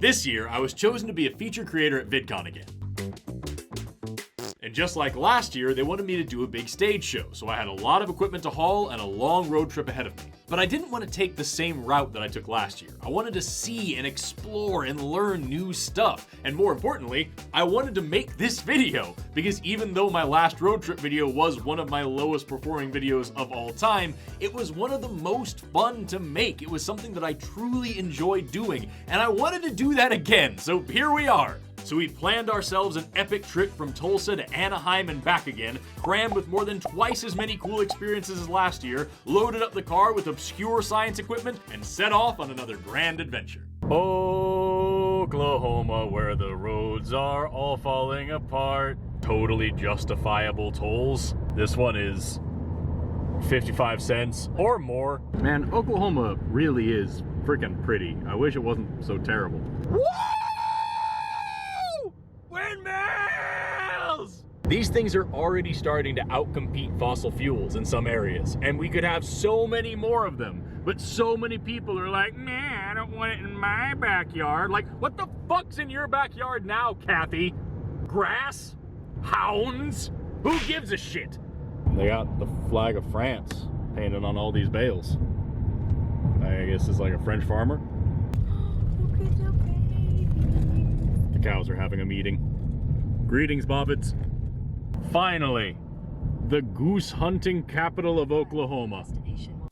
This year, I was chosen to be a feature creator at VidCon again. And just like last year, they wanted me to do a big stage show, so I had a lot of equipment to haul and a long road trip ahead of me. But I didn't want to take the same route that I took last year. I wanted to see and explore and learn new stuff. And more importantly, I wanted to make this video, because even though my last road trip video was one of my lowest performing videos of all time, it was one of the most fun to make. It was something that I truly enjoyed doing, and I wanted to do that again, so here we are. So we planned ourselves an epic trip from Tulsa to Anaheim and back again, crammed with more than twice as many cool experiences as last year, loaded up the car with obscure science equipment, and set off on another grand adventure. Oklahoma, where the roads are all falling apart. Totally justifiable tolls. This one is 55 cents or more. Man, Oklahoma really is freaking pretty. I wish it wasn't so terrible. Woo! Windmills! These things are already starting to outcompete fossil fuels in some areas, and we could have so many more of them. But so many people are like, nah, I don't want it in my backyard. Like, what the fuck's in your backyard now, Kathy? Grass? Hounds? Who gives a shit? They got the flag of France painted on all these bales. I guess it's like a French farmer. The cows are having a meeting. Greetings, Bobbits. Finally, the goose hunting capital of Oklahoma.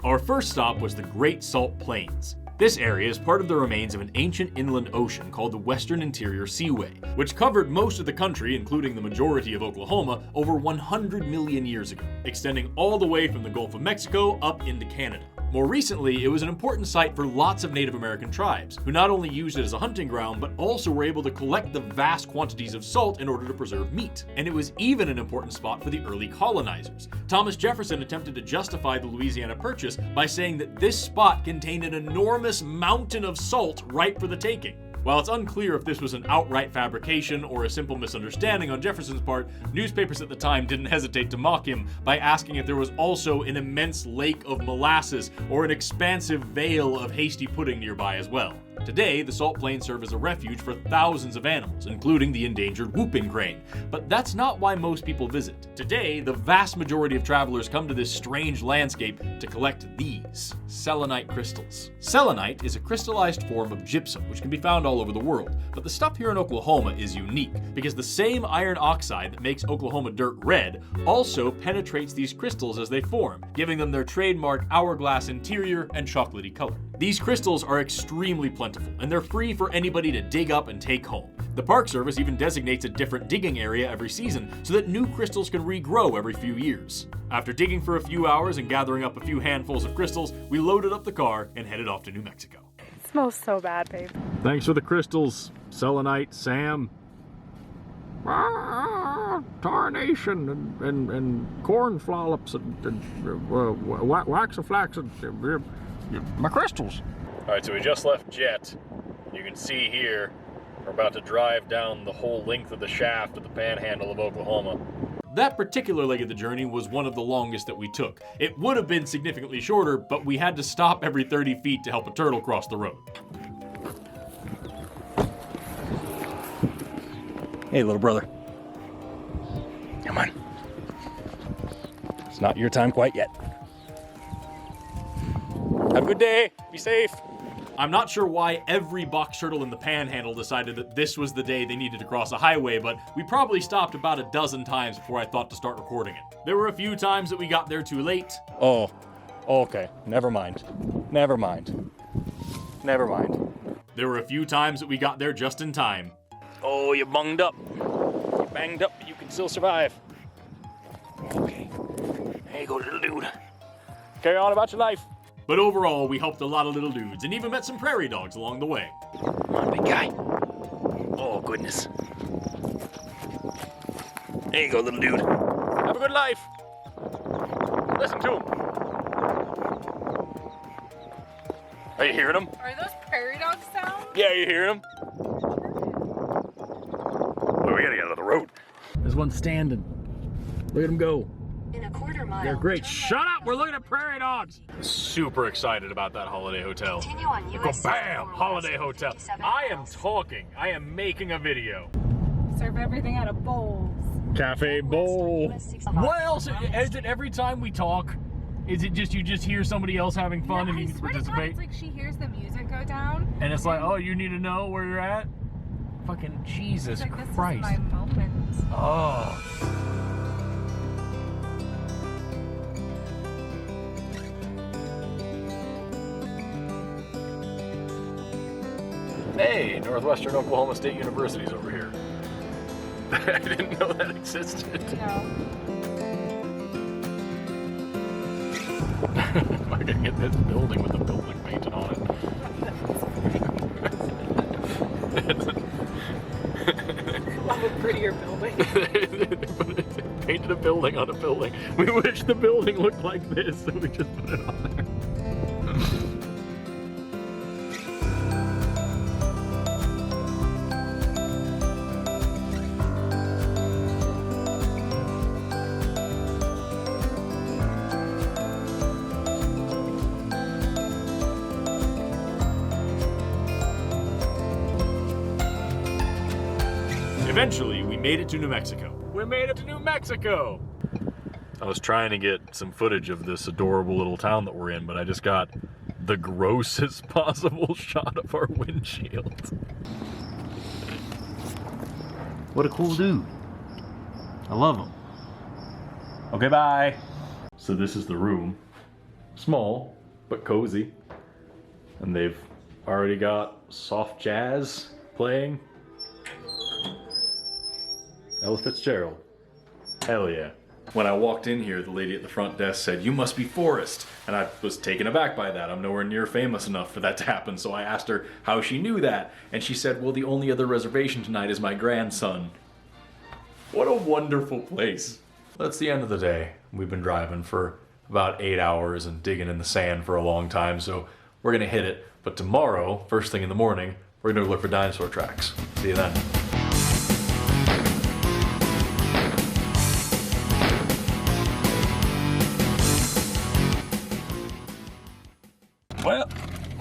Our first stop was the Great Salt Plains. This area is part of the remains of an ancient inland ocean called the Western Interior Seaway, which covered most of the country, including the majority of Oklahoma, over 100 million years ago, extending all the way from the Gulf of Mexico up into Canada. More recently, it was an important site for lots of Native American tribes, who not only used it as a hunting ground, but also were able to collect the vast quantities of salt in order to preserve meat. And it was even an important spot for the early colonizers. Thomas Jefferson attempted to justify the Louisiana Purchase by saying that this spot contained an enormous mountain of salt ripe for the taking. While it's unclear if this was an outright fabrication or a simple misunderstanding on Jefferson's part, newspapers at the time didn't hesitate to mock him by asking if there was also an immense lake of molasses or an expansive vale of hasty pudding nearby as well. Today, the salt plains serve as a refuge for thousands of animals, including the endangered whooping crane. But that's not why most people visit. Today, the vast majority of travelers come to this strange landscape to collect these selenite crystals. Selenite is a crystallized form of gypsum, which can be found all over the world. But the stuff here in Oklahoma is unique, because the same iron oxide that makes Oklahoma dirt red also penetrates these crystals as they form, giving them their trademark hourglass interior and chocolatey color. These crystals are extremely plentiful, and they're free for anybody to dig up and take home. The Park Service even designates a different digging area every season so that new crystals can regrow every few years. After digging for a few hours and gathering up a few handfuls of crystals, we loaded up the car and headed off to New Mexico. It smells so bad, babe. Thanks for the crystals, Selenite Sam. Tarnation and corn flollops and wax and flax and my crystals. All right, so we just left Jet. You can see here, we're about to drive down the whole length of the shaft of the panhandle of Oklahoma. That particular leg of the journey was one of the longest that we took. It would have been significantly shorter, but we had to stop every 30 feet to help a turtle cross the road. Hey, little brother. Come on. It's not your time quite yet. Have a good day. Be safe. I'm not sure why every box turtle in the panhandle decided that this was the day they needed to cross a highway, but we probably stopped about a dozen times before I thought to start recording it. There were a few times that we got there too late. Oh, okay. Never mind. Never mind. Never mind. There were a few times that we got there just in time. Oh, you bunged up. You banged up, but you can still survive. Okay. There you go, little dude. Carry on about your life. But overall, we helped a lot of little dudes and even met some prairie dogs along the way. Come on, big guy. Oh, goodness. There you go, little dude. Have a good life. Listen to him. Are you hearing him? Are those prairie dog sounds? Yeah, you hear him? Oh, we gotta get out of the road. There's one standing. Look at him go. In a quarter mile. They're great. Shut up! We're looking at prairie dogs! Super excited about that holiday hotel. Continue on Go US bam! 74 Holiday west, hotel. 57 I am miles. talking. I am making a video. Serve everything out of bowls. Cafe bowl. US 65 What else? miles. Is it every time we talk? Is it just you just hear somebody else having fun and I you swear to God, participate? it's like she hears the music go down. And it's like, oh, you need to know where you're at? Fucking Jesus It's like, this Christ. is my moment. Oh. Hey, Northwestern Oklahoma State University's over here. I didn't know that existed. No. I gotta get this building with the building painted on it. Love a prettier building. Painted a building on a building. We wish the building looked like this, so we just put it on there. Eventually, we made it to New Mexico. We made it to New Mexico! I was trying to get some footage of this adorable little town that we're in, but I just got the grossest possible shot of our windshield. What a cool dude. I love him. Okay, bye. So this is the room. Small, but cozy. And they've already got soft jazz playing. Ella Fitzgerald. Hell yeah. When I walked in here, the lady at the front desk said, "You must be Forrest." And I was taken aback by that. I'm nowhere near famous enough for that to happen. So I asked her how she knew that. And she said, "Well, the only other reservation tonight is my grandson." What a wonderful place. That's the end of the day. We've been driving for about 8 hours and digging in the sand for a long time. So we're gonna hit it. But tomorrow, first thing in the morning, we're gonna look for dinosaur tracks. See you then. Well,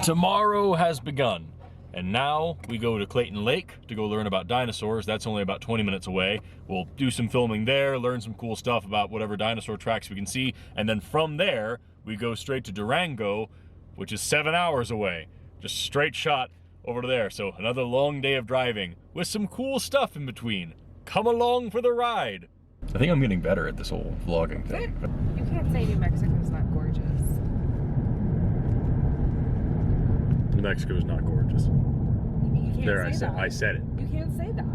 tomorrow has begun, and now we go to Clayton Lake to go learn about dinosaurs. That's only about 20 minutes away. We'll do some filming there, learn some cool stuff about whatever dinosaur tracks we can see, and then from there, we go straight to Durango, which is 7 hours away. Just straight shot over to there. So another long day of driving with some cool stuff in between. Come along for the ride. I think I'm getting better at this whole vlogging thing. You can't say New Mexico's not gorgeous. New Mexico is not gorgeous. You can't There, say that. I said it. You can't say that.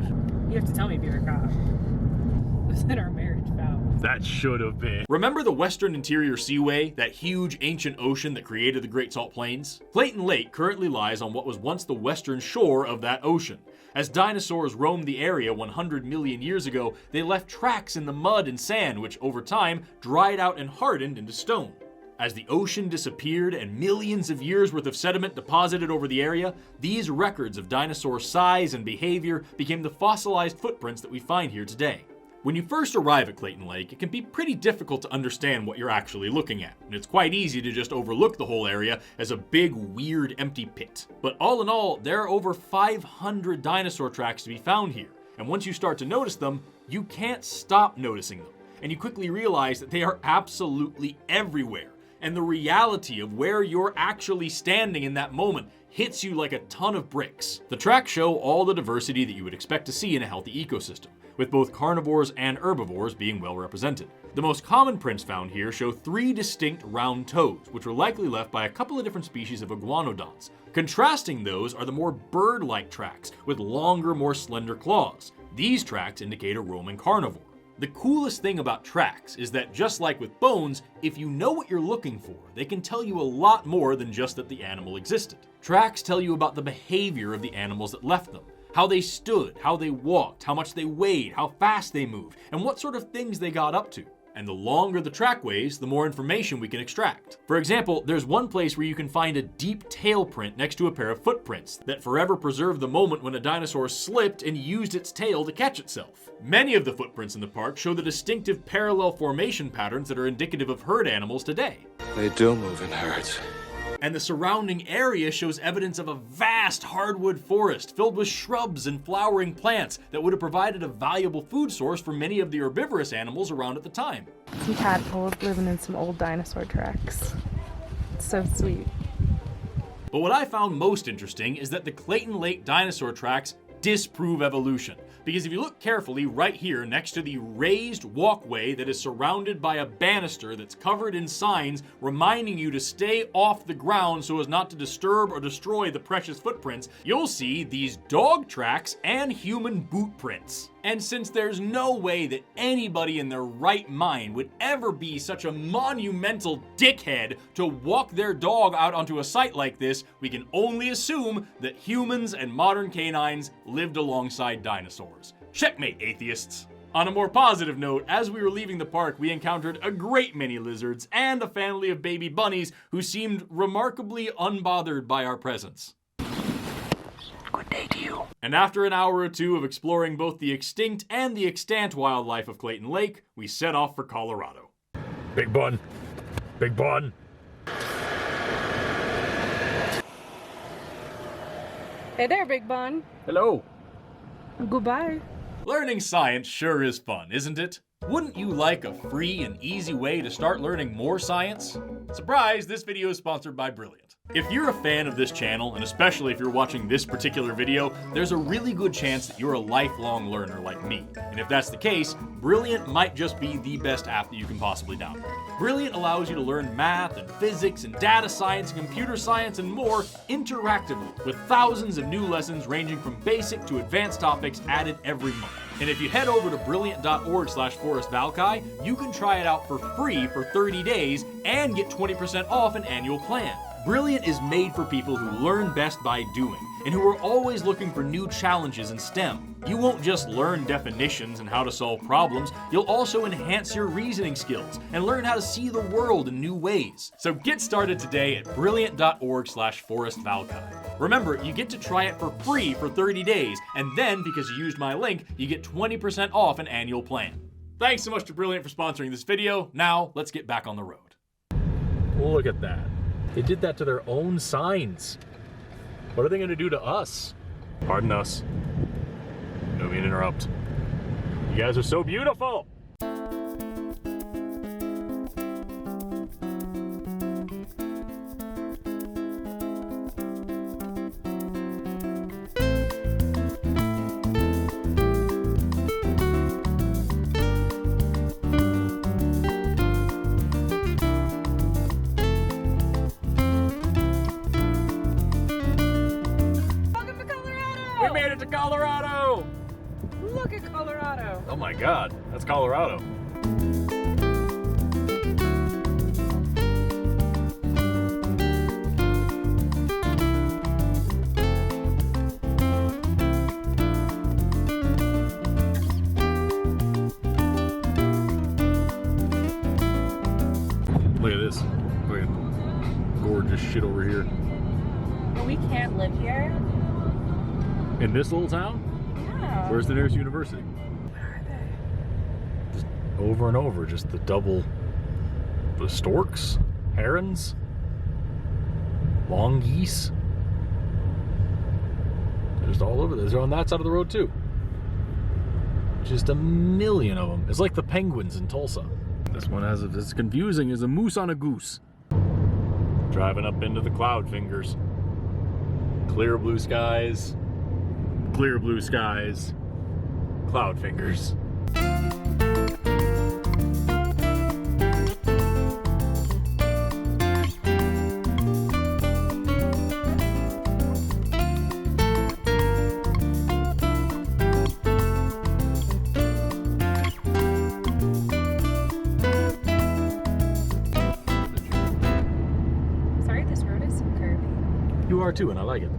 You have to tell me if you're a cop. It was in our marriage vow. That should have been. Remember the Western Interior Seaway, that huge ancient ocean that created the Great Salt Plains? Clayton Lake currently lies on what was once the western shore of that ocean. As dinosaurs roamed the area 100 million years ago, they left tracks in the mud and sand, which over time dried out and hardened into stone. As the ocean disappeared and millions of years worth of sediment deposited over the area, these records of dinosaur size and behavior became the fossilized footprints that we find here today. When you first arrive at Clayton Lake, it can be pretty difficult to understand what you're actually looking at, and it's quite easy to just overlook the whole area as a big, weird, empty pit. But all in all, there are over 500 dinosaur tracks to be found here, and once you start to notice them, you can't stop noticing them, and you quickly realize that they are absolutely everywhere. And the reality of where you're actually standing in that moment hits you like a ton of bricks. The tracks show all the diversity that you would expect to see in a healthy ecosystem, with both carnivores and herbivores being well represented. The most common prints found here show 3 distinct round toes, which were likely left by a couple of different species of iguanodonts. Contrasting those are the more bird-like tracks, with longer, more slender claws. These tracks indicate a roaming carnivore. The coolest thing about tracks is that, just like with bones, if you know what you're looking for, they can tell you a lot more than just that the animal existed. Tracks tell you about the behavior of the animals that left them, how they stood, how they walked, how much they weighed, how fast they moved, and what sort of things they got up to. and the longer the trackways, the more information we can extract. For example, there's one place where you can find a deep tail print next to a pair of footprints that forever preserve the moment when a dinosaur slipped and used its tail to catch itself. Many of the footprints in the park show the distinctive parallel formation patterns that are indicative of herd animals today. They do move in herds. And the surrounding area shows evidence of a vast hardwood forest filled with shrubs and flowering plants that would have provided a valuable food source for many of the herbivorous animals around at the time. Some tadpoles living in some old dinosaur tracks. It's so sweet. But what I found most interesting is that the Clayton Lake dinosaur tracks disprove evolution. Because if you look carefully right here next to the raised walkway that is surrounded by a banister that's covered in signs reminding you to stay off the ground so as not to disturb or destroy the precious footprints, you'll see these dog tracks and human boot prints. And since there's no way that anybody in their right mind would ever be such a monumental dickhead to walk their dog out onto a site like this, we can only assume that humans and modern canines lived alongside dinosaurs. Checkmate, atheists! On a more positive note, as we were leaving the park, we encountered a great many lizards and a family of baby bunnies who seemed remarkably unbothered by our presence. Good day to you. And after an hour or two of exploring both the extinct and the extant wildlife of Clayton Lake, we set off for Colorado. Big bun. Big bun. Hey there, Big Bun. Hello. Goodbye. Learning science sure is fun, isn't it? Wouldn't you like a free and easy way to start learning more science? Surprise, this video is sponsored by Brilliant. If you're a fan of this channel, and especially if you're watching this particular video, there's a really good chance that you're a lifelong learner like me. And if that's the case, Brilliant might just be the best app that you can possibly download. Brilliant allows you to learn math and physics and data science and computer science and more interactively, with thousands of new lessons ranging from basic to advanced topics added every month. And if you head over to brilliant.org/ForrestValkai, you can try it out for free for 30 days and get 20% off an annual plan. Brilliant is made for people who learn best by doing, and who are always looking for new challenges in STEM. You won't just learn definitions and how to solve problems, you'll also enhance your reasoning skills and learn how to see the world in new ways. So get started today at brilliant.org/ForrestValkai. Remember, you get to try it for free for 30 days, and then, because you used my link, you get 20% off an annual plan. Thanks so much to Brilliant for sponsoring this video. Now, let's get back on the road. Look at that. They did that to their own signs. What are they going to do to us? Pardon us. No mean to interrupt. You guys are so beautiful! We made it to Colorado! Look at Colorado. Oh my god, that's Colorado. Look at this. Look at gorgeous shit over here. We can't live here. In this little town? Yeah. Where's the nearest university? Where are they? Just over and over, just the storks, herons, long geese. They're just all over there. They're on that side of the road too. Just a million of them. It's like the penguins in Tulsa. This one has it's confusing as a moose on a goose. Driving up into the cloud fingers. Clear blue skies. Clear blue skies. Cloud fingers. Sorry, this road is so curvy. You are too, and I like it.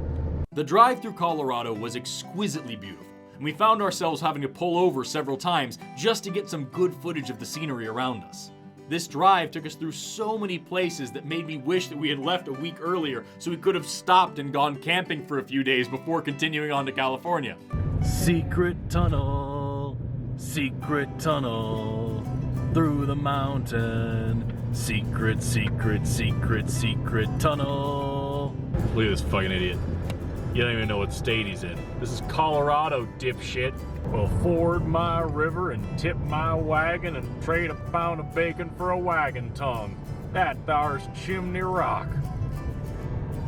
The drive through Colorado was exquisitely beautiful. and we found ourselves having to pull over several times just to get some good footage of the scenery around us. This drive took us through so many places that made me wish that we had left a week earlier so we could have stopped and gone camping for a few days before continuing on to California. Secret tunnel through the mountain. Secret tunnel. Look at this fucking idiot. You don't even know what state he's in. This is Colorado, dipshit. We'll ford my river and tip my wagon and trade a pound of bacon for a wagon tongue. That thar's Chimney Rock.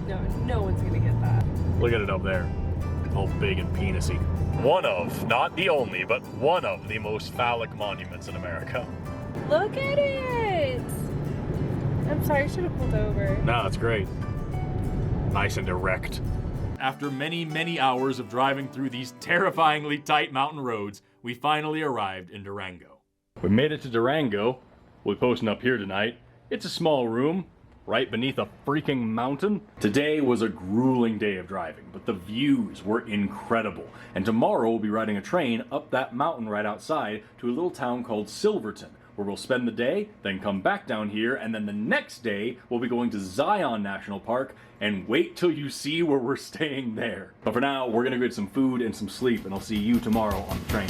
No one's gonna get that. Look at it up there. All big and penisy. One of, not the only, but one of the most phallic monuments in America. Look at it! I'm sorry, I should have pulled over. No, it's great. Nice and erect. After many, many hours of driving through these terrifyingly tight mountain roads, we finally arrived in Durango. We made it to Durango. We'll be posting up here tonight. It's a small room, right beneath a freaking mountain. Today was a grueling day of driving, but the views were incredible. And tomorrow we'll be riding a train up that mountain right outside to a little town called Silverton, where we'll spend the day, then come back down here, and then the next day we'll be going to Zion National Park, and wait till you see where we're staying there. But for now, we're gonna get some food and some sleep, and I'll see you tomorrow on the train.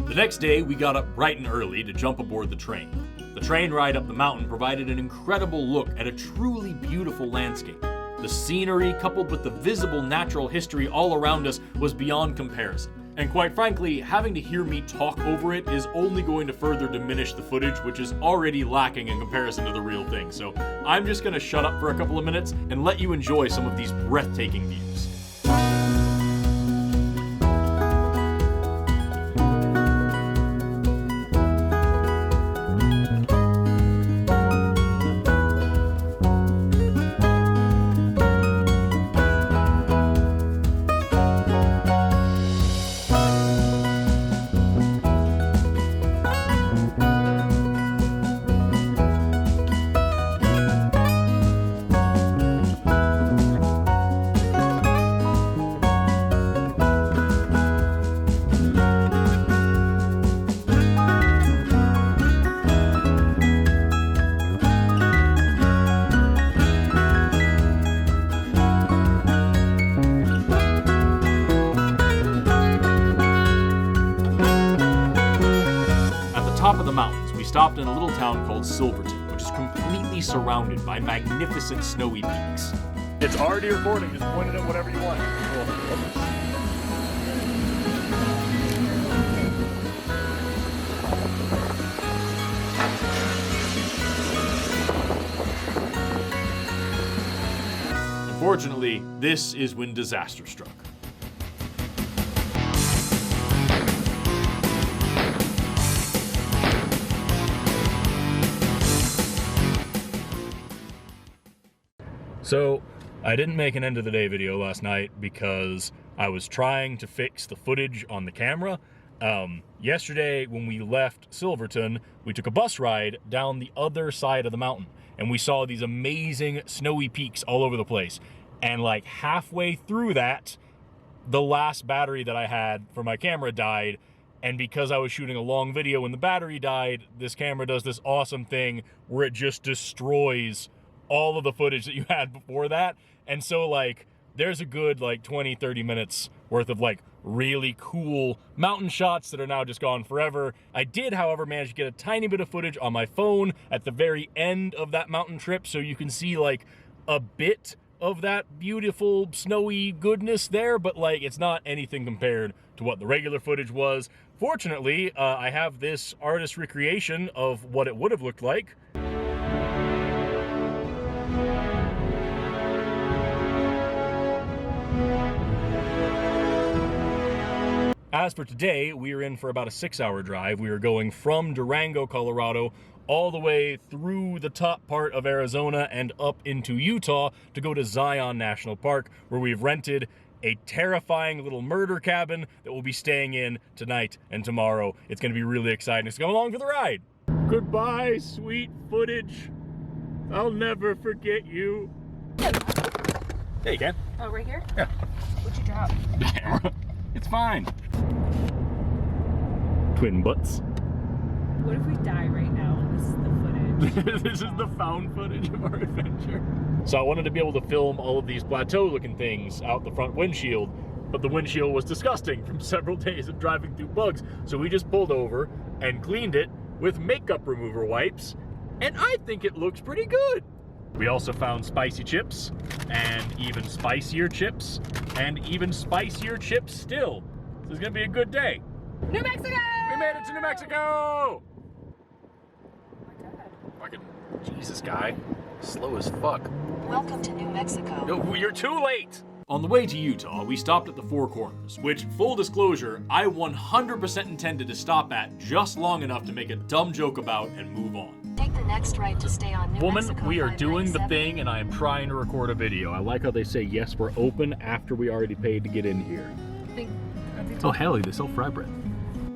The next day, we got up bright and early to jump aboard the train. The train ride up the mountain provided an incredible look at a truly beautiful landscape. The scenery, coupled with the visible natural history all around us, was beyond comparison. And quite frankly, having to hear me talk over it is only going to further diminish the footage, which is already lacking in comparison to the real thing. So I'm just gonna shut up for a couple of minutes and let you enjoy some of these breathtaking views. Top of the mountains, we stopped in a little town called Silverton, which is completely surrounded by magnificent snowy peaks. It's already recording, just point it at whatever you want. Unfortunately, this is when disaster struck. So, I didn't make an end of the day video last night because I was trying to fix the footage on the camera. Yesterday, when we left Silverton, we took a bus ride down the other side of the mountain, and we saw these amazing snowy peaks all over the place. And like halfway through that, the last battery that I had for my camera died, and because I was shooting a long video when the battery died, this camera does this awesome thing where it just destroys all of the footage that you had before that. And so like there's a good like 20-30 minutes worth of like really cool mountain shots that are now just gone forever. I did, however, manage to get a tiny bit of footage on my phone at the very end of that mountain trip, so you can see like a bit of that beautiful snowy goodness there, but like it's not anything compared to what the regular footage was. Fortunately, I have this artist recreation of what it would have looked like. As for today, we are in for about a 6-hour drive. We are going from Durango, Colorado, all the way through the top part of Arizona and up into Utah to go to Zion National Park, where we've rented a terrifying little murder cabin that we'll be staying in tonight and tomorrow. It's going to be really exciting. So come along for the ride. Goodbye, sweet footage. I'll never forget you. There you can. Oh, right here? Yeah. What'd you drop? It's fine. Twin butts. What if we die right now and this is the footage? This is the found footage of our adventure. So I wanted to be able to film all of these plateau-looking things out the front windshield, but the windshield was disgusting from several days of driving through bugs. So we just pulled over and cleaned it with makeup remover wipes, and I think it looks pretty good. We also found spicy chips, and even spicier chips, and even spicier chips still. This is gonna be a good day. New Mexico! We made it to New Mexico! Oh my God. Fucking Jesus, guy. Slow as fuck. Welcome to New Mexico. No, you're too late! On the way to Utah, we stopped at the Four Corners, which, full disclosure, I 100% intended to stop at just long enough to make a dumb joke about and move on. Take the next right to stay on New Woman, Mexico. we are doing the 597. thing and I am trying to record a video. I like how they say, yes, we're open after we already paid to get in here. Oh, hell, they sell fry bread.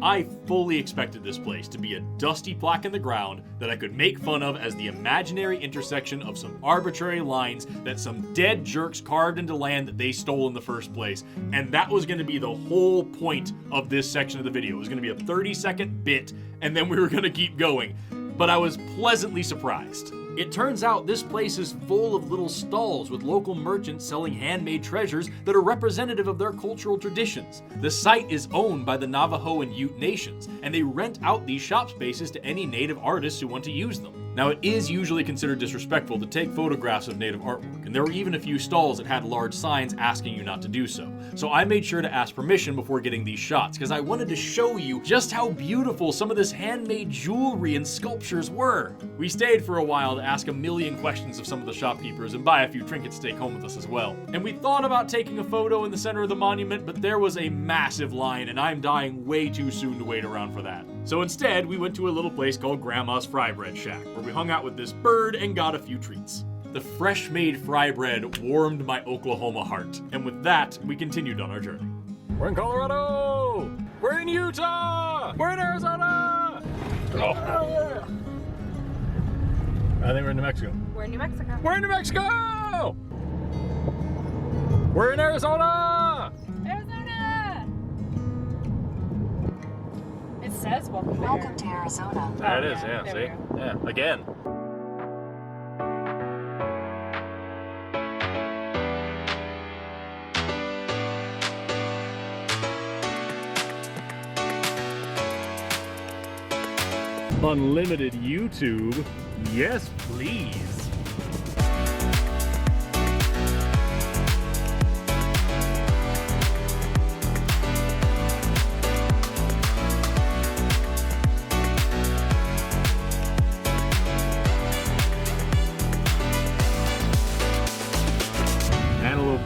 I fully expected this place to be a dusty plaque in the ground that I could make fun of as the imaginary intersection of some arbitrary lines that some dead jerks carved into land that they stole in the first place. And that was going to be the whole point of this section of the video. It was going to be a 30-second bit, and then we were going to keep going. But I was pleasantly surprised. It turns out this place is full of little stalls with local merchants selling handmade treasures that are representative of their cultural traditions. The site is owned by the Navajo and Ute nations, and they rent out these shop spaces to any native artists who want to use them. Now, it is usually considered disrespectful to take photographs of native artwork, and there were even a few stalls that had large signs asking you not to do so. So I made sure to ask permission before getting these shots, because I wanted to show you just how beautiful some of this handmade jewelry and sculptures were. We stayed for a while to ask a million questions of some of the shopkeepers and buy a few trinkets to take home with us as well. And we thought about taking a photo in the center of the monument, but there was a massive line, and I'm dying way too soon to wait around for that. So instead, we went to a little place called Grandma's Fry Bread Shack, where we hung out with this bird and got a few treats. The fresh-made fry bread warmed my Oklahoma heart, and with that, we continued on our journey. We're in Colorado! We're in Utah! We're in Arizona! Oh. I think we're in New Mexico. We're in New Mexico. We're in New Mexico! We're in Arizona! Arizona! It says welcome to Welcome to Arizona. There it Oh, is, yeah, yeah, there see? we Yeah, again. Unlimited YouTube? Yes, please.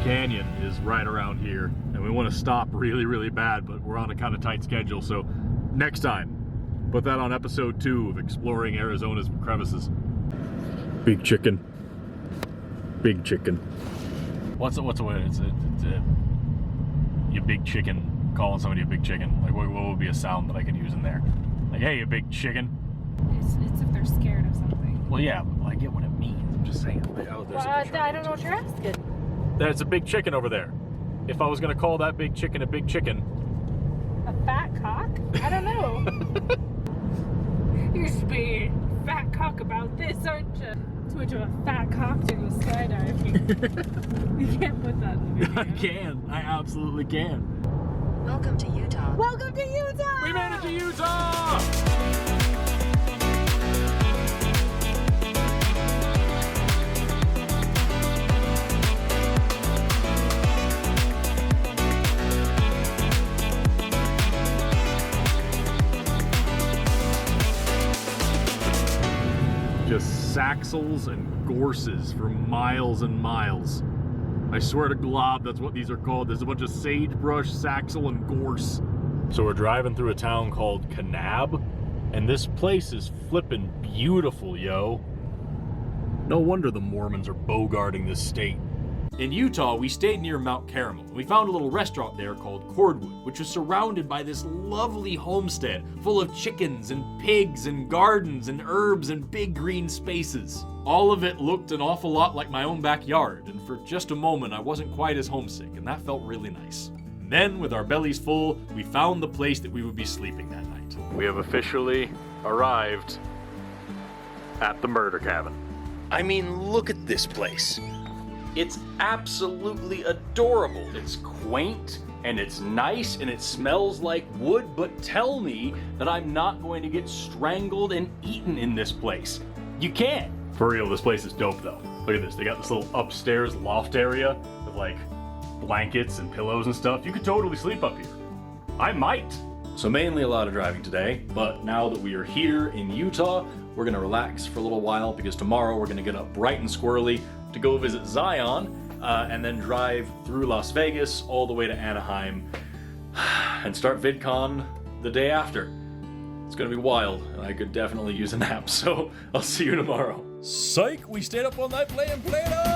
Canyon is right around here, and we want to stop really, really bad, but we're on a kind of tight schedule, so next time, put that on episode 2 of exploring Arizona's crevices. Big chicken. Big chicken. What's a way? It's you big chicken, calling somebody a big chicken. Like, what would be a sound that I could use in there? Like, hey, you big chicken. It's if they're scared of something. Well, yeah, but I get what it means. I'm just saying. Like, oh, there's a big I don't know what you're asking. There's a big chicken over there. If I was gonna call that big chicken a big chicken. A fat cock? I don't know. You're just being fat cock about this, aren't you? Switch of a fat cock to go skydiving. You can't put that in the video. I can. I absolutely can. Welcome to Utah. Welcome to Utah! We made it to Utah! Just saxels and gorses for miles and miles. I swear to glob, that's what these are called. There's a bunch of sagebrush, saxel, and gorse. So we're driving through a town called Kanab, and this place is flippin' beautiful, yo. No wonder the Mormons are bogarting this state. In Utah, we stayed near Mount Carmel, and we found a little restaurant there called Cordwood, which was surrounded by this lovely homestead full of chickens and pigs and gardens and herbs and big green spaces. All of it looked an awful lot like my own backyard, and for just a moment I wasn't quite as homesick, and that felt really nice. And then, with our bellies full, we found the place that we would be sleeping that night. We have officially arrived at the murder cabin. I mean, look at this place. It's absolutely adorable. It's quaint, and it's nice, and it smells like wood, but tell me that I'm not going to get strangled and eaten in this place. You can't. For real, this place is dope though. Look at this, they got this little upstairs loft area with like blankets and pillows and stuff. You could totally sleep up here. I might. So mainly a lot of driving today, but now that we are here in Utah, we're gonna relax for a little while because tomorrow we're gonna get up bright and squirrely to go visit Zion and then drive through Las Vegas all the way to Anaheim and start VidCon the day after. It's gonna be wild, and I could definitely use a nap, so I'll see you tomorrow. Psych, we stayed up all night playing Play-Doh!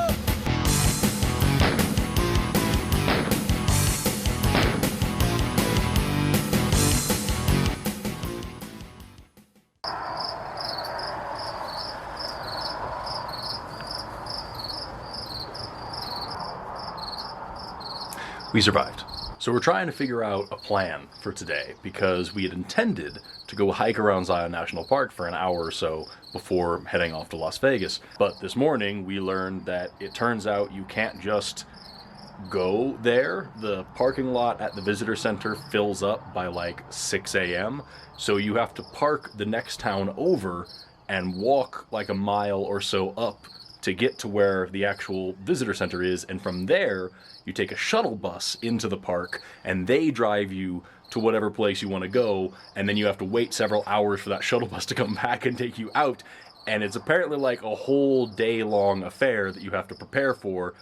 We survived. So we're trying to figure out a plan for today because we had intended to go hike around Zion National Park for an hour or so before heading off to Las Vegas. But this morning we learned that it turns out you can't just go there. The parking lot at the visitor center fills up by like 6 a.m. So you have to park the next town over and walk like a mile or so up to get to where the actual visitor center is, and from there you take a shuttle bus into the park and they drive you to whatever place you want to go, and then you have to wait several hours for that shuttle bus to come back and take you out, and it's apparently like a whole day long affair that you have to prepare for,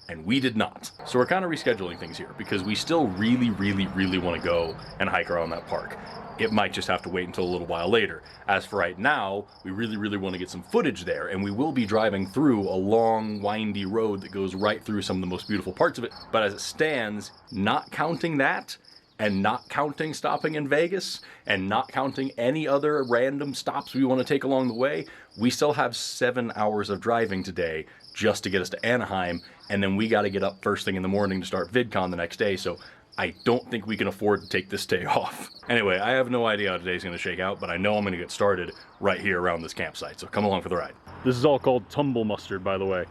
and we did not. So we're kind of rescheduling things here because we still really want to go and hike around that park. It might just have to wait until a little while later. As for right now, we really want to get some footage there, and we will be driving through a long, windy road that goes right through some of the most beautiful parts of it. But as it stands, not counting that, and not counting stopping in Vegas, and not counting any other random stops we want to take along the way, we still have 7 hours of driving today just to get us to Anaheim, and then we got to get up first thing in the morning to start VidCon the next day, so I don't think we can afford to take this day off. Anyway, I have no idea how today's gonna shake out, but I know I'm gonna get started right here around this campsite, so come along for the ride. This is all called tumble mustard, by the way.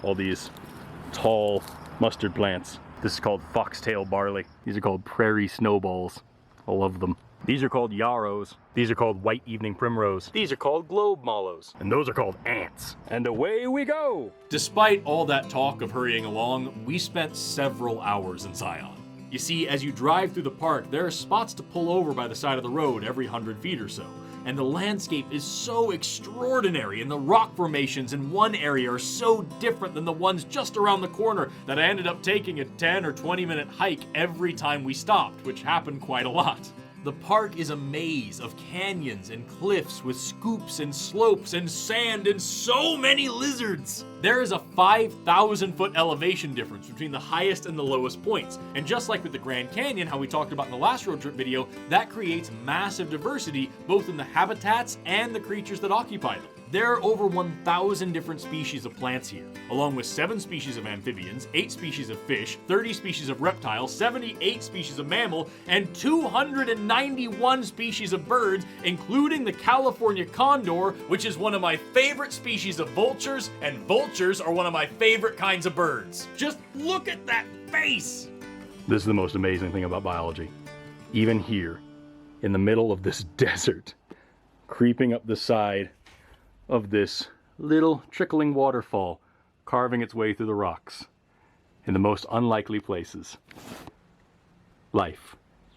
All these tall mustard plants. This is called foxtail barley. These are called prairie snowballs. I love them. These are called yarrows. These are called white evening primrose. These are called globe mallows. And those are called ants. And away we go! Despite all that talk of hurrying along, we spent several hours in Zion. You see, as you drive through the park, there are spots to pull over by the side of the road every 100 feet or so. And the landscape is so extraordinary, and the rock formations in one area are so different than the ones just around the corner that I ended up taking a 10 or 20 minute hike every time we stopped, which happened quite a lot. The park is a maze of canyons and cliffs with scoops and slopes and sand and so many lizards. There is a 5,000 foot elevation difference between the highest and the lowest points. And just like with the Grand Canyon, how we talked about in the last road trip video, that creates massive diversity both in the habitats and the creatures that occupy them. There are over 1,000 different species of plants here, along with 7 species of amphibians, 8 species of fish, 30 species of reptiles, 78 species of mammal, and 291 species of birds, including the California condor, which is one of my favorite species of vultures, and vultures are one of my favorite kinds of birds. Just look at that face! This is the most amazing thing about biology. Even here, in the middle of this desert, creeping up the side of this little trickling waterfall, carving its way through the rocks in the most unlikely places. Life.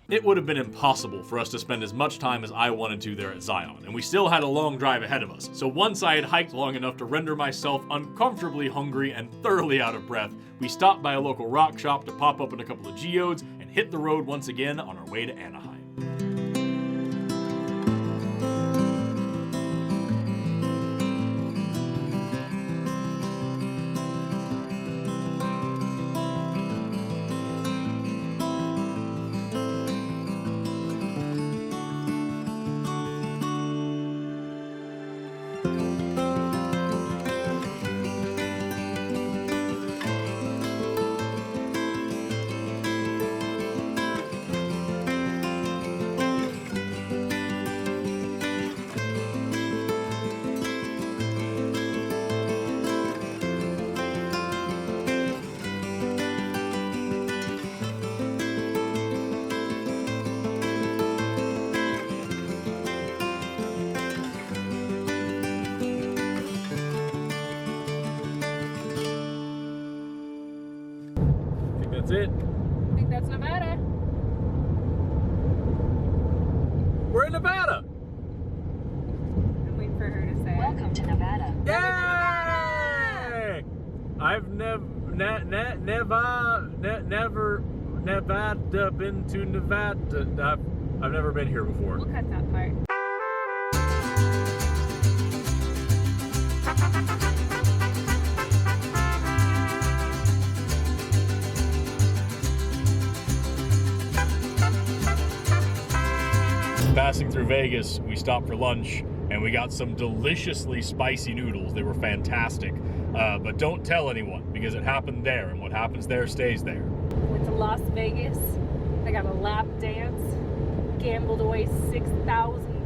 It would have been impossible for us to spend as much time as I wanted to there at Zion, and we still had a long drive ahead of us. So once I had hiked long enough to render myself uncomfortably hungry and thoroughly out of breath, we stopped by a local rock shop to pop open a couple of geodes and hit the road once again on our way to Anaheim. That's it. I think that's Nevada. We're in Nevada. I'm waiting for her to say it. Welcome to Nevada. Yay! I've never been to Nevada. I've never been here before. We'll cut that part. Passing through Vegas, we stopped for lunch and we got some deliciously spicy noodles. They were fantastic. But don't tell anyone because it happened there, and what happens there stays there. Went to Las Vegas. I got a lap dance. Gambled away $6,000.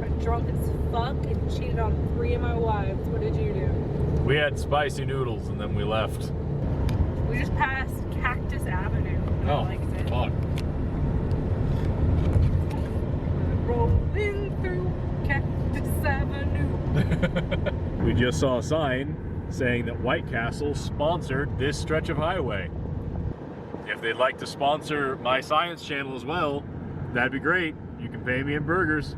Got drunk as fuck and cheated on 3 of my wives. What did you do? We had spicy noodles and then we left. We just passed Cactus Avenue. And I liked it. Fuck. Rolling through Cactus Avenue. We just saw a sign saying that White Castle sponsored this stretch of highway. If they'd like to sponsor my science channel as well, that'd be great. You can pay me in burgers.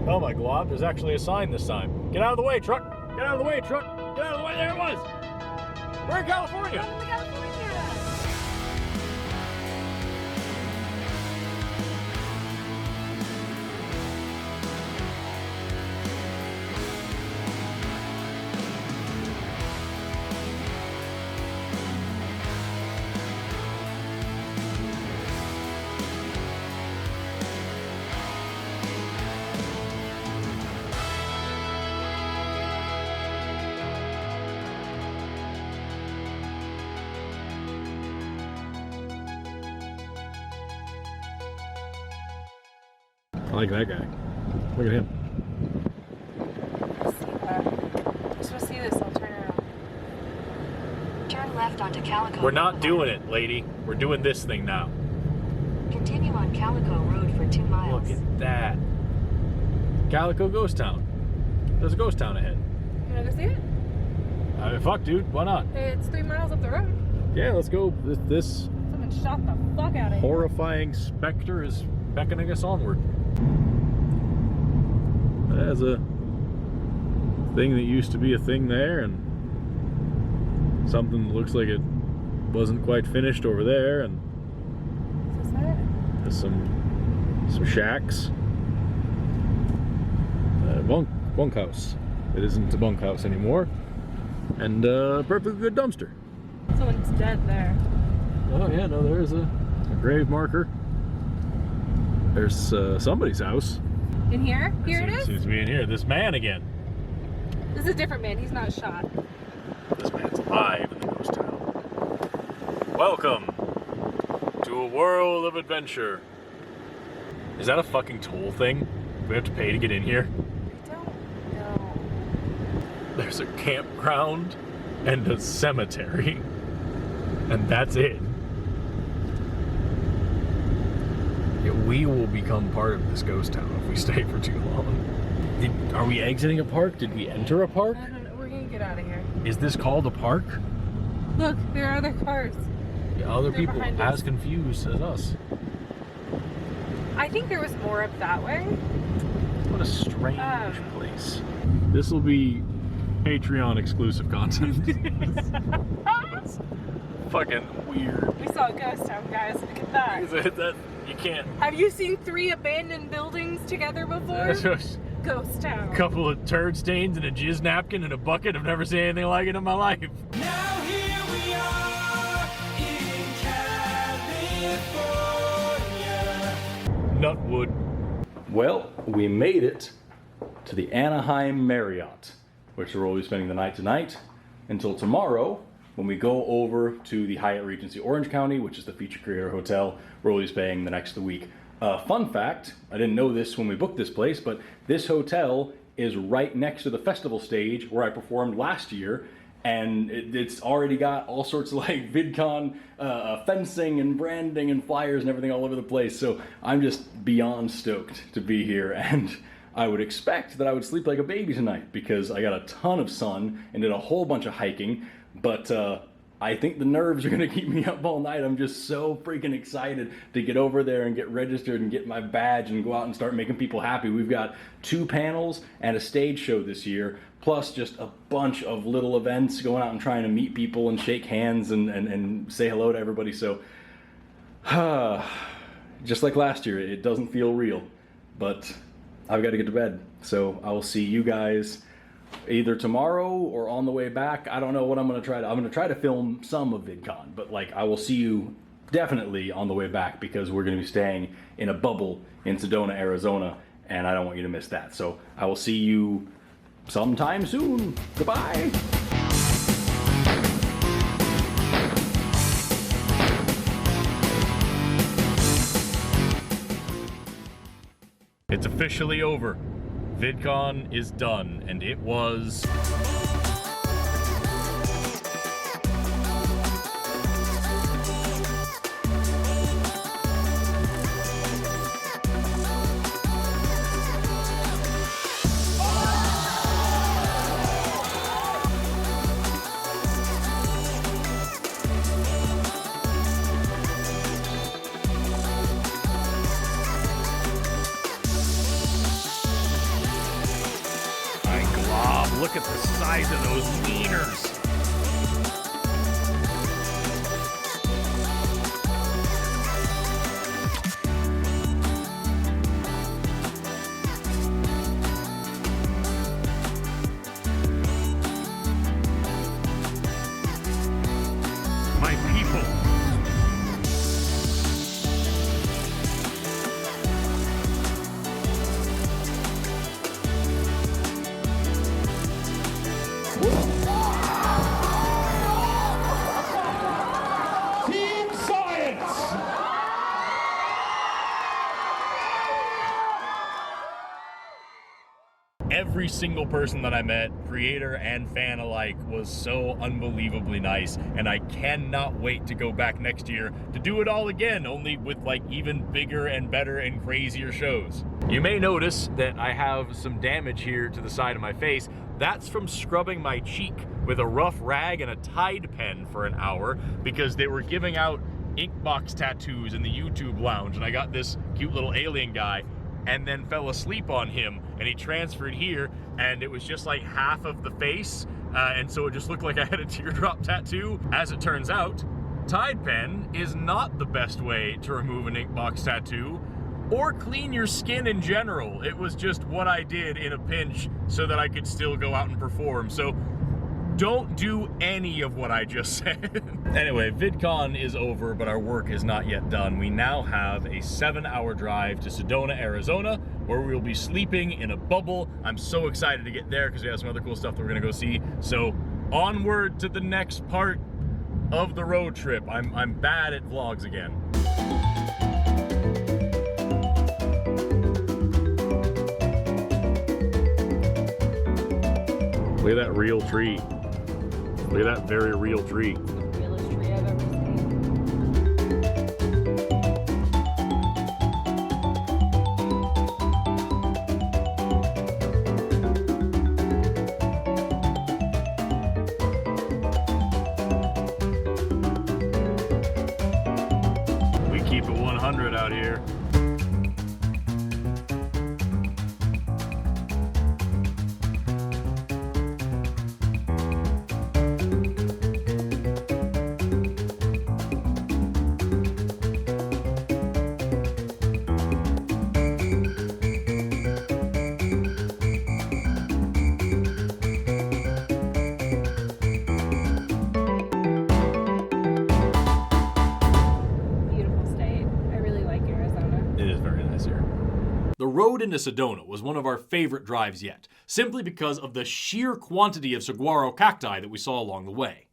Oh my god, there's actually a sign this time. Get out of the way, truck! Get out of the way, truck! Get out of the way, there it was! We're in California! I like that guy. Look at him. Let's see that. Just want to see this. I'll turn around. Turn left onto Calico. We're not Boulevard. doing it, lady. We're doing this thing now. Continue on Calico Road for 2 miles. Look at that. Calico Ghost Town. There's a ghost town ahead. You want to go see it? I mean, fuck, dude. Why not? It's 3 miles up the road. Yeah, let's go. This Someone shot the fuck out of here. horrifying specter is beckoning us onward. That has a thing that used to be a thing there, and something that looks like it wasn't quite finished over there, and What's that? there's some shacks. Bunkhouse. It isn't a bunkhouse anymore, and a perfectly good dumpster. Someone's dead there. Oh yeah, no, there's a grave marker. There's somebody's house. In here? Here it is? Seems to be in here. This man again. This is a different man. He's not shot. This man's alive in the ghost town. Welcome to a world of adventure. Is that a fucking toll thing? Do we have to pay to get in here? I don't know. There's a campground and a cemetery. And that's it. Yeah, we will become part of this ghost town if we stay for too long. Are we exiting a park? Did we enter a park? I don't know. We're gonna get out of here. Is this called a park? Look, there are other cars. Yeah, other They're people behind us. as confused as us. I think there was more up that way. What a strange place. This will be Patreon exclusive content. It's fucking weird. We saw a ghost town, guys. Look at that. That you can't. Have you seen 3 abandoned buildings together before? That's just Ghost town. a couple of turd stains and a jizz napkin and a bucket. I've never seen anything like it in my life. Now here we are in California. Nutwood. Well, we made it to the Anaheim Marriott, which we're always spending the night tonight until tomorrow when we go over to the Hyatt Regency Orange County, which is the feature creator hotel. We're always staying the next week. Fun fact, I didn't know this when we booked this place, but this hotel is right next to the festival stage where I performed last year, and it's already got all sorts of like VidCon fencing and branding and flyers and everything all over the place. So I'm just beyond stoked to be here, and I would expect that I would sleep like a baby tonight because I got a ton of sun and did a whole bunch of hiking, but I think the nerves are gonna keep me up all night. I'm just so freaking excited to get over there and get registered and get my badge and go out and start making people happy. We've got 2 panels and a stage show this year, plus just a bunch of little events, going out and trying to meet people and shake hands and say hello to everybody. So, just like last year, it doesn't feel real, but I've got to get to bed. So I will see you guys either tomorrow or on the way back. I don't know what I'm going to try to. I'm going to try to film some of VidCon, but like I will see you definitely on the way back because we're going to be staying in a bubble in Sedona, Arizona, and I don't want you to miss that. So I will see you sometime soon. Goodbye. It's officially over. VidCon is done, and it was... Look at the size of those wieners. My people. Every single person that I met, creator and fan alike, was so unbelievably nice, and I cannot wait to go back next year to do it all again, only with like even bigger and better and crazier shows. You may notice that I have some damage here to the side of my face. That's from scrubbing my cheek with a rough rag and a Tide pen for an hour because they were giving out ink box tattoos in the YouTube lounge, and I got this cute little alien guy and then fell asleep on him, and he transferred here, and it was just like half of the face, and so it just looked like I had a teardrop tattoo. As it turns out, Tide pen is not the best way to remove an ink box tattoo or clean your skin in general. It was just what I did in a pinch so that I could still go out and perform. So don't do any of what I just said. Anyway, VidCon is over, but our work is not yet done. We now have a 7-hour drive to Sedona, Arizona, where we will be sleeping in a bubble. I'm so excited to get there because we have some other cool stuff that we're gonna go see. So onward to the next part of the road trip. I'm bad at vlogs again. Look at that real tree. Look at that very real tree. The realest tree I've ever seen. We keep it 100 out here. The road into Sedona was one of our favorite drives yet, simply because of the sheer quantity of saguaro cacti that we saw along the way.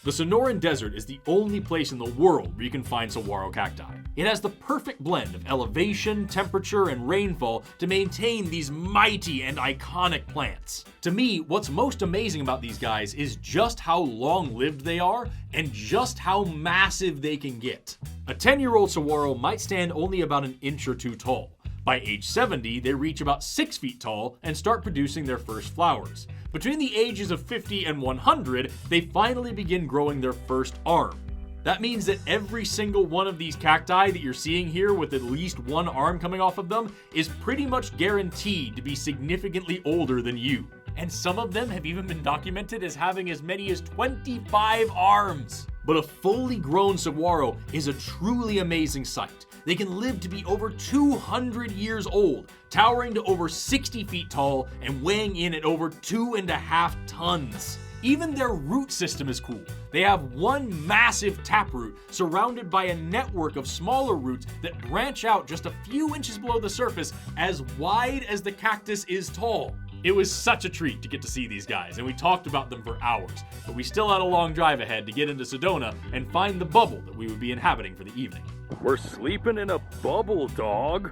The Sonoran Desert is the only place in the world where you can find saguaro cacti. It has the perfect blend of elevation, temperature, and rainfall to maintain these mighty and iconic plants. To me, what's most amazing about these guys is just how long-lived they are and just how massive they can get. A 10-year-old saguaro might stand only about an inch or two tall, By age 70, they reach about 6 feet tall and start producing their first flowers. Between the ages of 50 and 100, they finally begin growing their first arm. That means that every single one of these cacti that you're seeing here with at least one arm coming off of them is pretty much guaranteed to be significantly older than you. And some of them have even been documented as having as many as 25 arms. But a fully grown saguaro is a truly amazing sight. They can live to be over 200 years old, towering to over 60 feet tall and weighing in at over 2.5 tons. Even their root system is cool. They have one massive taproot surrounded by a network of smaller roots that branch out just a few inches below the surface, as wide as the cactus is tall. It was such a treat to get to see these guys, and we talked about them for hours, but we still had a long drive ahead to get into Sedona and find the bubble that we would be inhabiting for the evening. We're sleeping in a bubble, dog.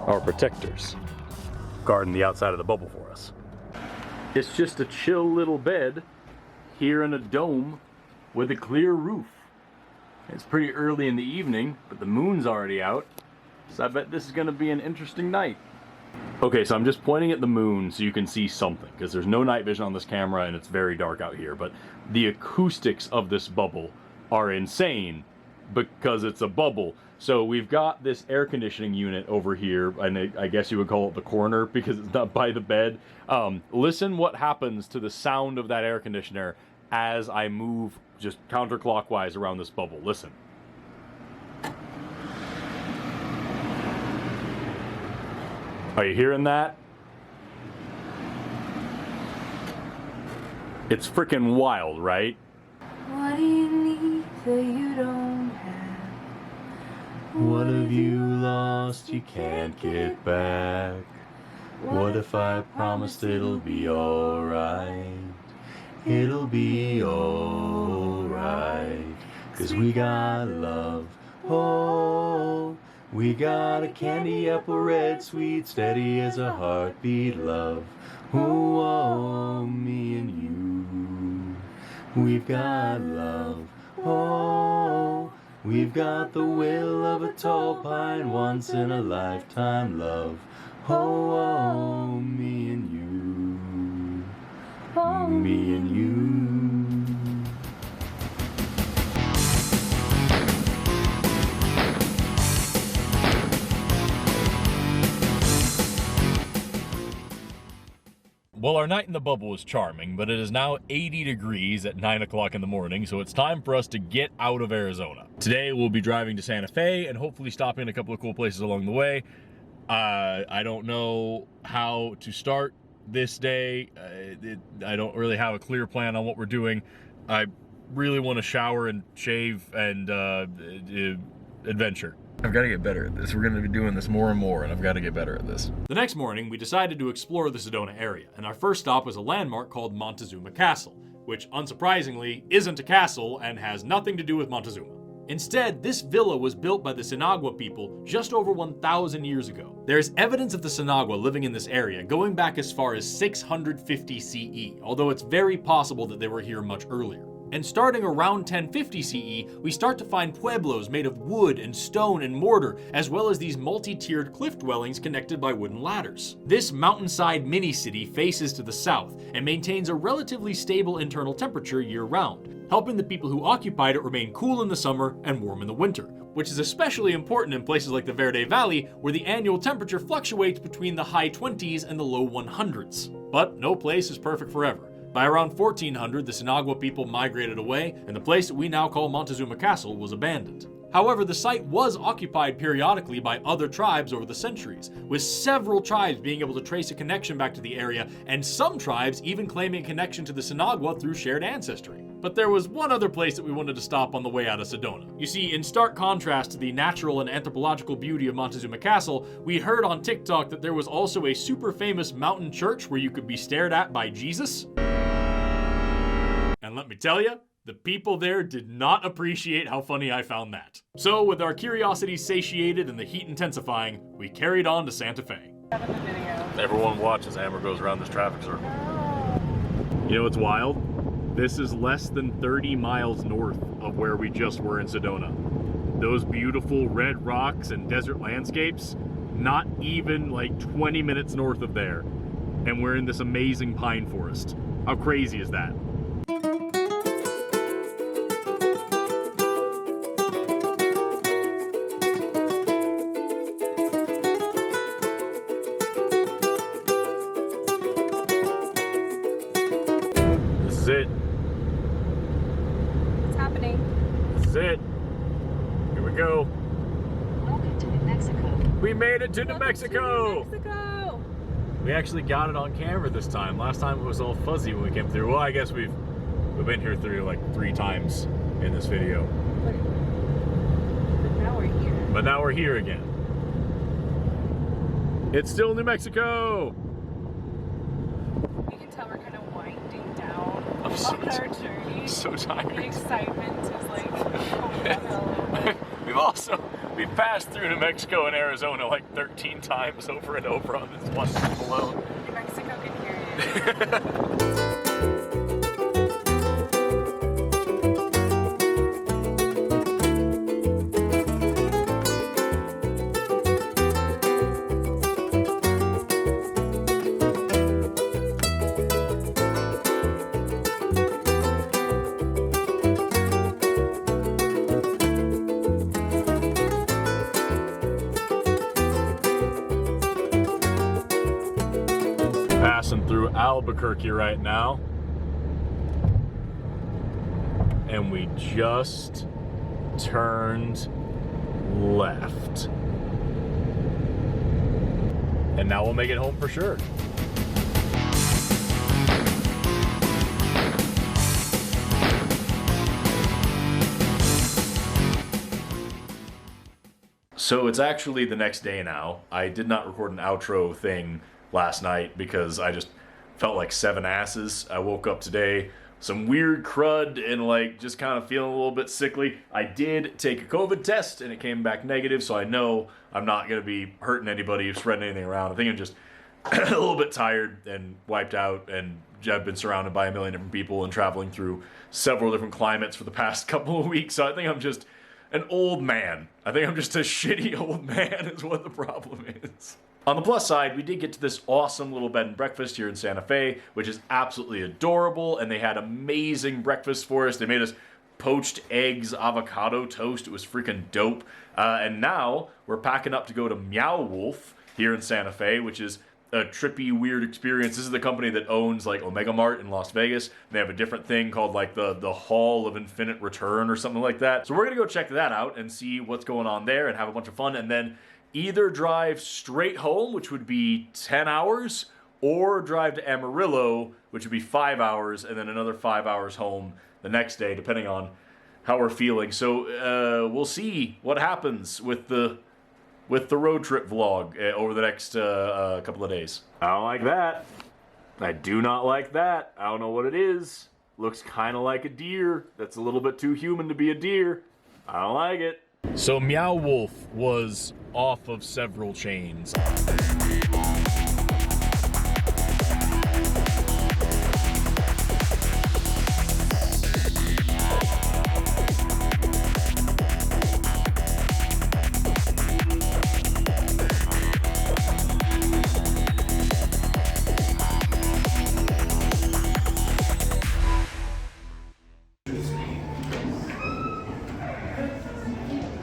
Our protectors guarding the outside of the bubble for us. It's just a chill little bed here in a dome with a clear roof. It's pretty early in the evening, but the moon's already out, so I bet this is gonna be an interesting night. Okay, so I'm just pointing at the moon so you can see something, because there's no night vision on this camera and it's very dark out here, but the acoustics of this bubble are insane because it's a bubble. So we've got this air conditioning unit over here, and I guess you would call it the corner because it's not by the bed. Listen what happens to the sound of that air conditioner as I move just counterclockwise around this bubble. Listen. Are you hearing that? It's freaking wild, right? What do you need that you don't have? What have you lost you can't get back? What if I promised it'll be alright? It'll be alright, 'cause we got love. Oh, we got a candy apple red, sweet, steady as a heartbeat love. Oh, me and you, we've got love. Oh, we've got the will of a tall pine, once in a lifetime love. Oh, me and you, me and you. Well, our night in the bubble was charming, but it is now 80 degrees at 9 o'clock in the morning, so it's time for us to get out of Arizona. Today, we'll be driving to Santa Fe and hopefully stopping in a couple of cool places along the way. I don't know how to start this day. I don't really have a clear plan on what we're doing. I really want to shower and shave and adventure. I've got to get better at this. We're going to be doing this more and more, and I've got to get better at this. The next morning, we decided to explore the Sedona area, and our first stop was a landmark called Montezuma Castle, which, unsurprisingly, isn't a castle and has nothing to do with Montezuma. Instead, this villa was built by the Sinagua people just over 1,000 years ago. There is evidence of the Sinagua living in this area going back as far as 650 CE, although it's very possible that they were here much earlier. And starting around 1050 CE, we start to find pueblos made of wood and stone and mortar, as well as these multi-tiered cliff dwellings connected by wooden ladders. This mountainside mini-city faces to the south and maintains a relatively stable internal temperature year-round, helping the people who occupied it remain cool in the summer and warm in the winter, which is especially important in places like the Verde Valley, where the annual temperature fluctuates between the high 20s and the low 100s. But no place is perfect forever. By around 1400, the Sinagua people migrated away, and the place that we now call Montezuma Castle was abandoned. However, the site was occupied periodically by other tribes over the centuries, with several tribes being able to trace a connection back to the area, and some tribes even claiming a connection to the Sinagua through shared ancestry. But there was one other place that we wanted to stop on the way out of Sedona. You see, in stark contrast to the natural and anthropological beauty of Montezuma Castle, we heard on TikTok that there was also a super famous mountain church where you could be stared at by Jesus. And let me tell you, the people there did not appreciate how funny I found that. So, with our curiosity satiated and the heat intensifying, we carried on to Santa Fe. Everyone watches Amber goes around this traffic circle. You know what's wild? This is less than 30 miles north of where we just were in Sedona. Those beautiful red rocks and desert landscapes, not even like 20 minutes north of there, and we're in this amazing pine forest. How crazy is that? This is it. What's happening? This is it. Here we go. Welcome to New Mexico. We made it to New Mexico! Mexico! We actually got it on camera this time. Last time it was all fuzzy when we came through. Well, I guess we've been here through like 3 times in this video. But now we're here. But now we're here again. It's still New Mexico! You can tell we're kind of winding down I'm on our journey. so tired. The excitement is like overwhelming. We've passed through New Mexico and Arizona like 13 times over and over on this one trip alone. New Mexico can hear Passing through Albuquerque right now. And we just turned left. And now we'll make it home for sure. So it's actually the next day now. I did not record an outro thing last night because I just felt like 7 asses. I woke up today, some weird crud and like just kind of feeling a little bit sickly. I did take a COVID test and it came back negative, so I know I'm not going to be hurting anybody or spreading anything around. I think I'm just a little bit tired and wiped out, and I've been surrounded by a million different people and traveling through several different climates for the past couple of weeks, so I think I'm just an old man. I think I'm just a shitty old man is what the problem is. On the plus side, we did get to this awesome little bed and breakfast here in Santa Fe, which is absolutely adorable, and they had amazing breakfast for us. They made us poached eggs, avocado toast. It was freaking dope. And now we're packing up to go to Meow Wolf here in Santa Fe, which is a trippy, weird experience. This is the company that owns like Omega Mart in Las Vegas. They have a different thing called like the Hall of Infinite Return or something like that. So we're gonna go check that out and see what's going on there and have a bunch of fun, and then either drive straight home, which would be 10 hours, or drive to Amarillo, which would be 5 hours, and then another 5 hours home the next day, depending on how we're feeling. So we'll see what happens with the road trip vlog over the next couple of days. I don't like that. I do not like that. I don't know what it is. Looks kind of like a deer. That's a little bit too human to be a deer. I don't like it. So Meow Wolf was off of several chains.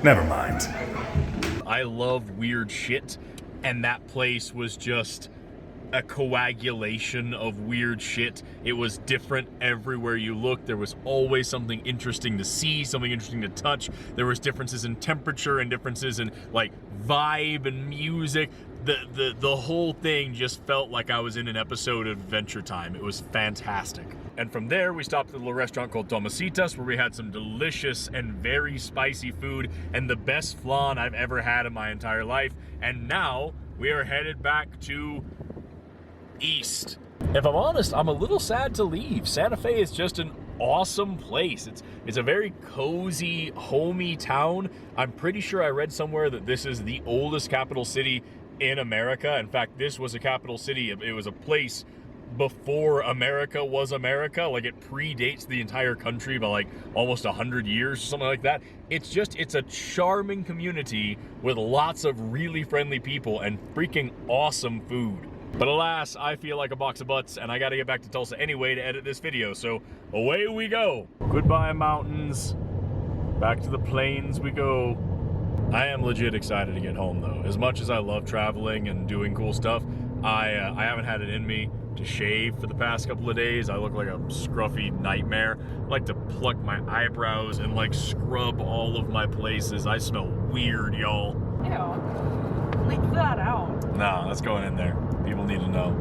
Never mind. I love weird shit, and that place was just a coagulation of weird shit. It was different everywhere you looked. There was always something interesting to see, something interesting to touch. There was differences in temperature and differences in like vibe and music. The whole thing just felt like I was in an episode of Adventure Time. It was fantastic. And from there, we stopped at a little restaurant called Tomasitas, where we had some delicious and very spicy food and the best flan I've ever had in my entire life. And now we are headed back to east. If I'm honest, I'm a little sad to leave. Santa Fe is just an awesome place. It's a very cozy, homey town. I'm pretty sure I read somewhere that this is the oldest capital city in America. In fact, this was a capital city. It was a place before America was America. Like, it predates the entire country by like almost 100 years, something like that. It's a charming community with lots of really friendly people and freaking awesome food. But alas, I feel like a box of butts, and I gotta get back to Tulsa anyway to edit this video, so away we go. Goodbye, mountains. Back to the plains we go. I am legit excited to get home, though. As much as I love traveling and doing cool stuff, I haven't had it in me to shave for the past couple of days. I look like a scruffy nightmare. I like to pluck my eyebrows and like scrub all of my places. I smell weird, y'all. Ew. Leak that out. Nah, that's going in there. People need to know.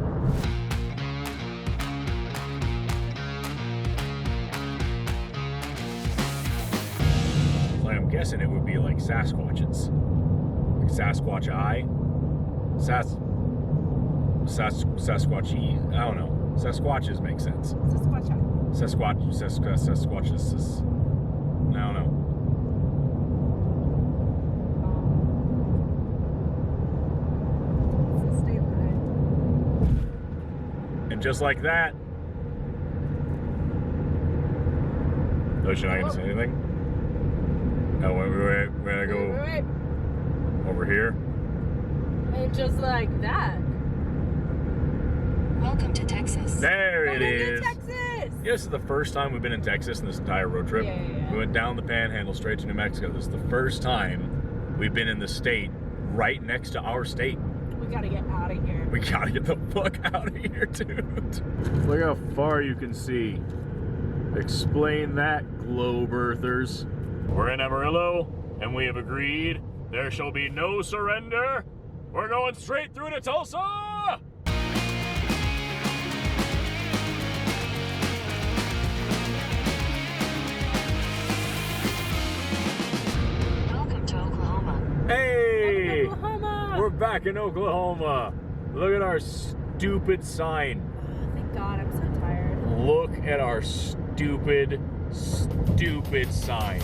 So I'm guessing it would be like Sasquatches. Like Sasquatch Eye. Sasquatchy. I don't know. Sasquatches make sense. Sasquatches. I don't know. And just like that. Oh, should I gonna say anything? Oh, wait. We're gonna go over here. And just like that. Welcome to Texas. There it is. Texas! Yeah, this is the first time we've been in Texas in this entire road trip. Yeah. We went down the Panhandle straight to New Mexico. This is the first time we've been in the state right next to our state. We gotta get out of here. We gotta get the fuck out of here, dude. Look how far you can see. Explain that, globe earthers. We're in Amarillo, and we have agreed there shall be no surrender. We're going straight through to Tulsa! Welcome to Oklahoma. Hey! Oklahoma! We're back in Oklahoma. Look at our stupid sign. Oh, thank God, I'm so tired. Look at our stupid sign.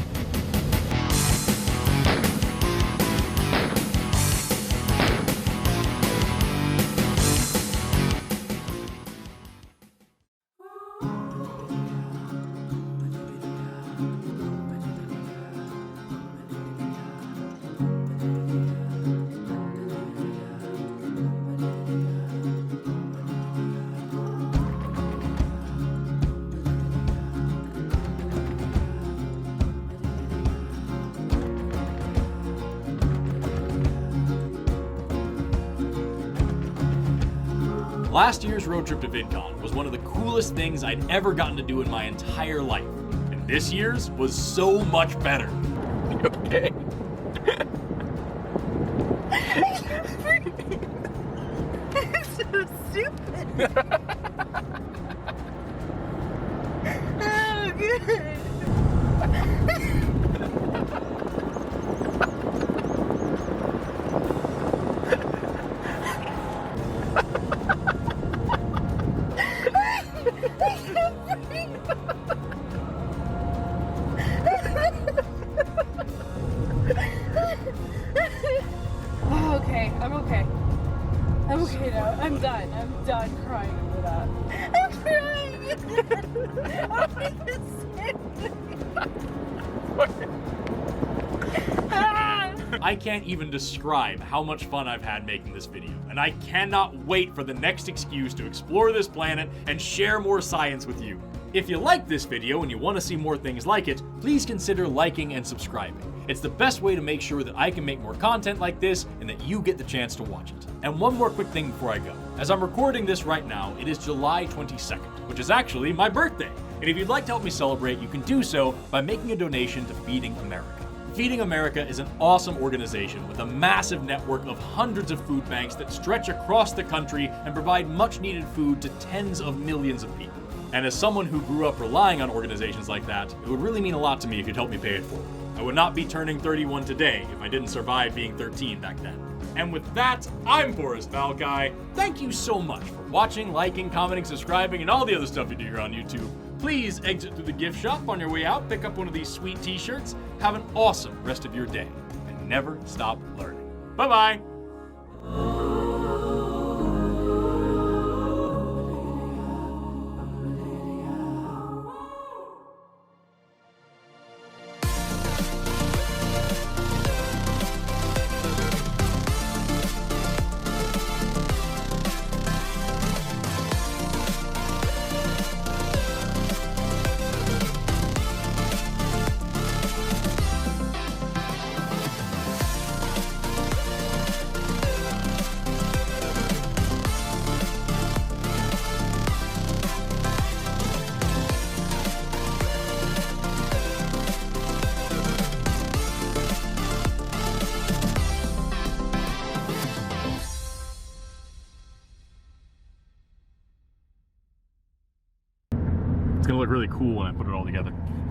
Last year's road trip to VidCon was one of the coolest things I'd ever gotten to do in my entire life. And this year's was so much better. Okay. It's so stupid. Oh, good. I'm okay now. I'm done crying over that. I'm crying again. I'll make the same thing. I can't even describe how much fun I've had making this video, and I cannot wait for the next excuse to explore this planet and share more science with you. If you like this video and you want to see more things like it, please consider liking and subscribing. It's the best way to make sure that I can make more content like this and that you get the chance to watch it. And one more quick thing before I go. As I'm recording this right now, it is July 22nd, which is actually my birthday. And if you'd like to help me celebrate, you can do so by making a donation to Feeding America. Feeding America is an awesome organization with a massive network of hundreds of food banks that stretch across the country and provide much needed food to tens of millions of people. And as someone who grew up relying on organizations like that, it would really mean a lot to me if you'd help me pay it forward. I would not be turning 31 today if I didn't survive being 13 back then. And with that, I'm Forrest Valkai. Thank you so much for watching, liking, commenting, subscribing, and all the other stuff you do here on YouTube. Please exit through the gift shop on your way out, pick up one of these sweet t-shirts. Have an awesome rest of your day, and never stop learning. Bye-bye. together.